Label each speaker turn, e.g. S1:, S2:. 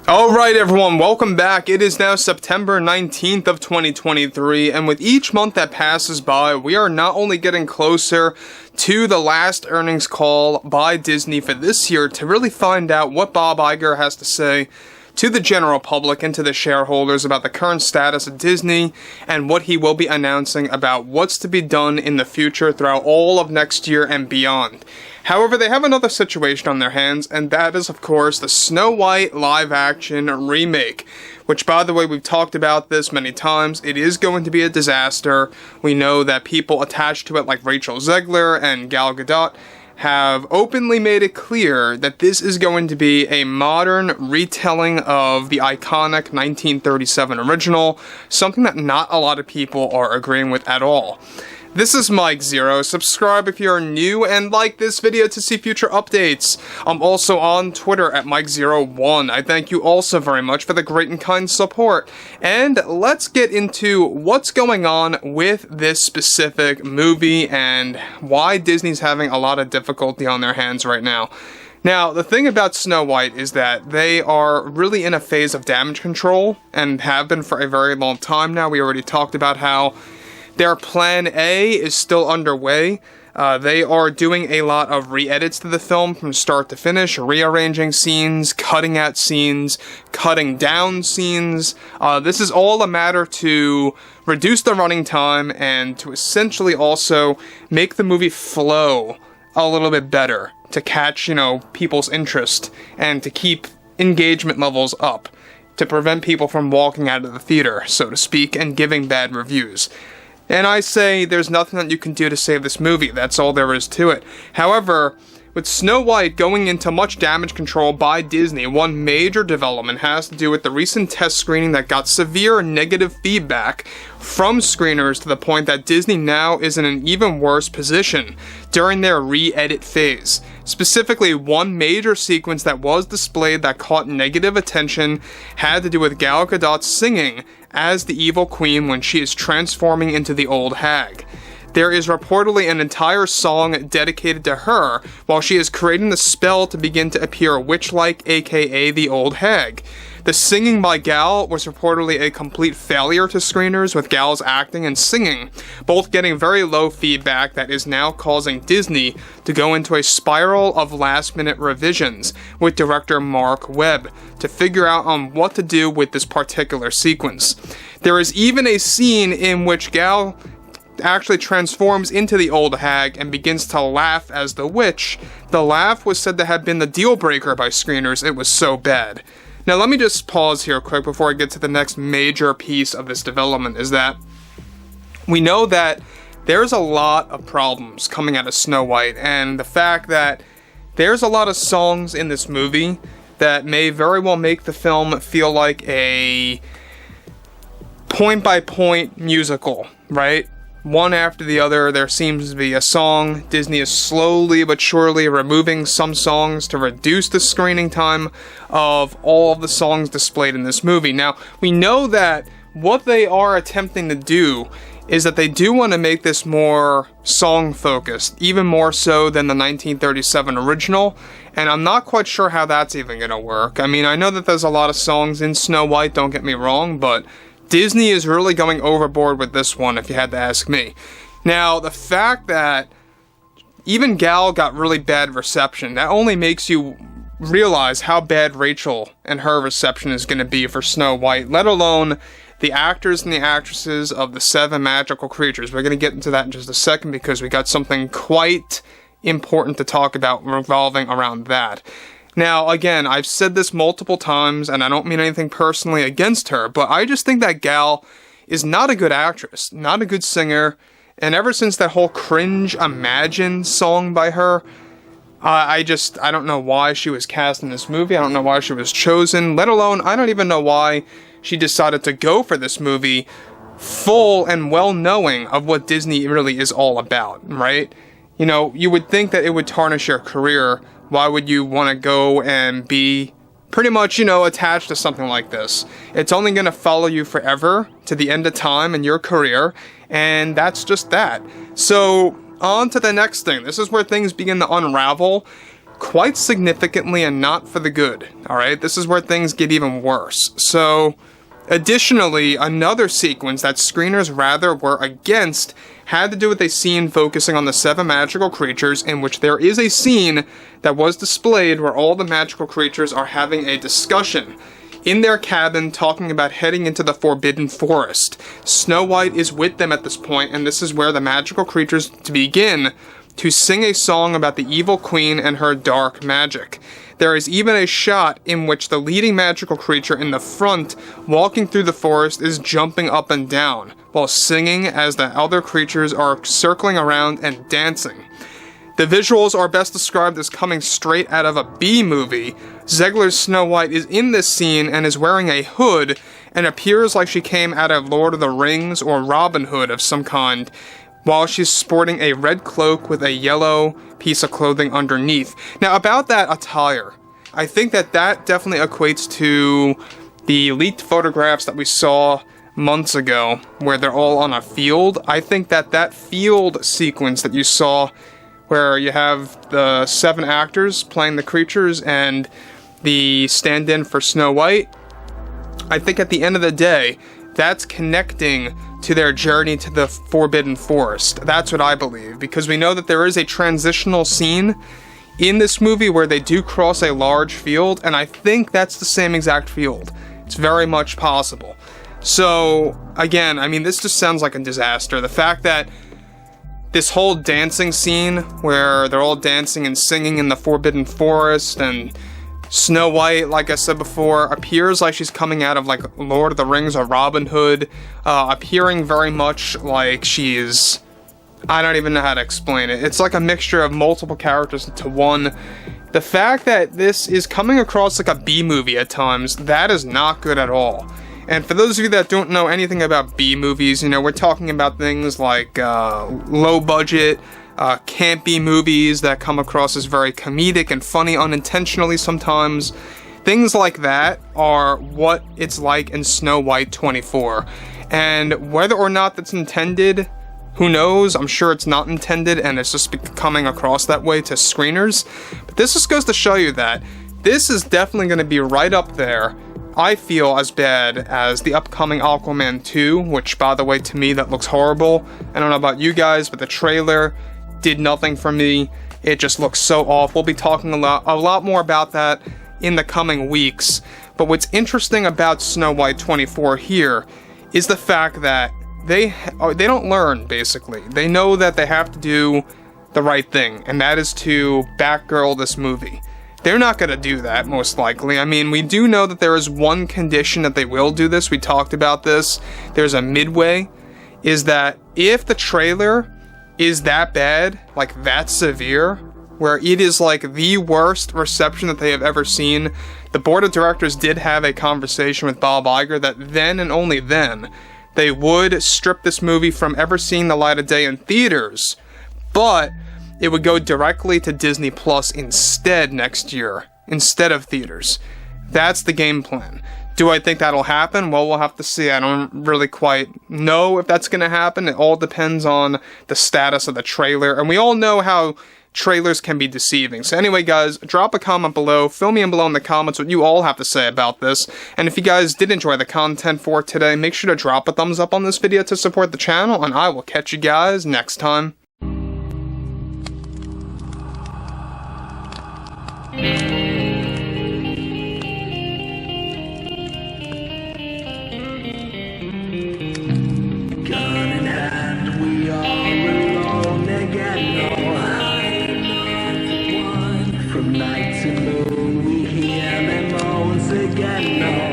S1: Alright everyone, welcome back. It is now September 19th of 2023, and with each month that passes by, we are not only getting closer to the last earnings call by Disney for this year to really find out what Bob Iger has to say to the general public and to the shareholders about the current status of Disney and what he will be announcing about what's to be done in the future throughout all of next year and beyond. However, they have another situation on their hands, and that is, of course, the Snow White live-action remake, which, by the way, we've talked about this many times. It is going to be a disaster. We know that people attached to it, like Rachel Zegler and Gal Gadot, have openly made it clear that this is going to be a modern retelling of the iconic 1937 original, something that not a lot of people are agreeing with at all. This is Mike Zero. Subscribe if you're new and like this video to see future updates. I'm also on Twitter at Mike01. I thank you also very much for the great and kind support. And let's get into what's going on with this specific movie and why Disney's having a lot of difficulty on their hands right now. Now, the thing about Snow White is that they are really in a phase of damage control and have been for a very long time now. We already talked about how their plan A is still underway. They are doing a lot of re-edits to the film from start to finish, rearranging scenes, cutting out scenes, cutting down scenes. This is all a matter to reduce the running time and to essentially also make the movie flow a little bit better, to catch, people's interest and to keep engagement levels up, to prevent people from walking out of the theater, so to speak, and giving bad reviews. And I say there's nothing that you can do to save this movie. That's all there is to it. However, with Snow White going into much damage control by Disney, one major development has to do with the recent test screening that got severe negative feedback from screeners to the point that Disney now is in an even worse position during their re-edit phase. Specifically, one major sequence that was displayed that caught negative attention had to do with Gal Gadot singing as the evil queen when she is transforming into the old hag. There is reportedly an entire song dedicated to her while she is creating the spell to begin to appear witch-like, aka the old hag. The singing by Gal was reportedly a complete failure to screeners, with Gal's acting and singing both getting very low feedback that is now causing Disney to go into a spiral of last-minute revisions with director Mark Webb to figure out on what to do with this particular sequence. There is even a scene in which Gal actually transforms into the old hag and begins to laugh as the witch. The laugh was said to have been the deal breaker by screeners. It was so bad. Now let me just pause here quick before I get to the next major piece of this development, is that we know that there's a lot of problems coming out of Snow White, and the fact that there's a lot of songs in this movie that may very well make the film feel like a point-by-point musical, right? One after the other, there seems to be a song. Disney is slowly but surely removing some songs to reduce the screening time of all of the songs displayed in this movie. Now, we know that what they are attempting to do is that they do want to make this more song-focused, even more so than the 1937 original, and I'm not quite sure how that's even going to work. I mean, I know that there's a lot of songs in Snow White, don't get me wrong, but Disney is really going overboard with this one, if you had to ask me. Now, the fact that even Gal got really bad reception, that only makes you realize how bad Rachel and her reception is going to be for Snow White, let alone the actors and the actresses of the 7 magical creatures. We're going to get into that in just a second because we got something quite important to talk about revolving around that. Now, again, I've said this multiple times, and I don't mean anything personally against her, but I just think that Gal is not a good actress, not a good singer, and ever since that whole cringe Imagine song by her, I don't know why she was cast in this movie. I don't know why she was chosen, let alone, I don't even know why she decided to go for this movie full and well knowing of what Disney really is all about, right? You would think that it would tarnish your career. Why would you want to go and be pretty much, attached to something like this? It's only going to follow you forever to the end of time in your career, and that's just that. So, on to the next thing. This is where things begin to unravel. quite significantly and not for the good. Alright, this is where things get even worse. So, additionally, another sequence that screeners rather were against had to do with a scene focusing on the 7 magical creatures, in which there is a scene that was displayed where all the magical creatures are having a discussion in their cabin, talking about heading into the Forbidden Forest. Snow White is with them at this point, and this is where the magical creatures begin to sing a song about the evil queen and her dark magic. There is even a shot in which the leading magical creature in the front, walking through the forest, is jumping up and down, while singing as the other creatures are circling around and dancing. The visuals are best described as coming straight out of a B-movie. Zegler's Snow White is in this scene and is wearing a hood, and appears like she came out of Lord of the Rings or Robin Hood of some kind, while she's sporting a red cloak with a yellow piece of clothing underneath. Now, about that attire, I think that definitely equates to the leaked photographs that we saw months ago, where they're all on a field. I think that field sequence that you saw, where you have the 7 actors playing the creatures and the stand-in for Snow White, I think at the end of the day, that's connecting to their journey to the Forbidden Forest. That's what I believe, because we know that there is a transitional scene in this movie where they do cross a large field, and I think that's the same exact field. It's very much possible. So, again, I mean, this just sounds like a disaster. The fact that this whole dancing scene, where they're all dancing and singing in the Forbidden Forest, and Snow White, like I said before, appears like she's coming out of, like, Lord of the Rings or Robin Hood, appearing very much like she's... I don't even know how to explain it. It's like a mixture of multiple characters into one. The fact that this is coming across like a B-movie at times, that is not good at all. And for those of you that don't know anything about B-movies, you know, we're talking about things like low-budget, campy movies that come across as very comedic and funny unintentionally sometimes. Things like that are what it's like in Snow White 24. And whether or not that's intended, who knows? I'm sure it's not intended and it's just coming across that way to screeners. But this just goes to show you that this is definitely going to be right up there, I feel, as bad as the upcoming Aquaman 2, which, by the way, to me, that looks horrible. I don't know about you guys, but the trailer did nothing for me. It just looks so off. We'll be talking a lot more about that in the coming weeks. But what's interesting about Snow White 24 here is the fact that they don't learn, basically. They know that they have to do the right thing, and that is to Batgirl this movie. They're not going to do that, most likely. I mean, we do know that there is one condition that they will do this. We talked about this. There's a midway, is that if the trailer is that bad, like that severe, where it is like the worst reception that they have ever seen, the board of directors did have a conversation with Bob Iger that then and only then they would strip this movie from ever seeing the light of day in theaters, but it would go directly to Disney Plus instead next year, instead of theaters. That's the game plan. Do I think that'll happen? Well, we'll have to see. I don't really quite know if that's going to happen. It all depends on the status of the trailer, and we all know how trailers can be deceiving. So anyway, guys, drop a comment below. Fill me in below in the comments what you all have to say about this. And if you guys did enjoy the content for today, make sure to drop a thumbs up on this video to support the channel, and I will catch you guys next time.
S2: Gun in hand, we are alone again. No hiding on one. From night to moon, we hear them moans again. No.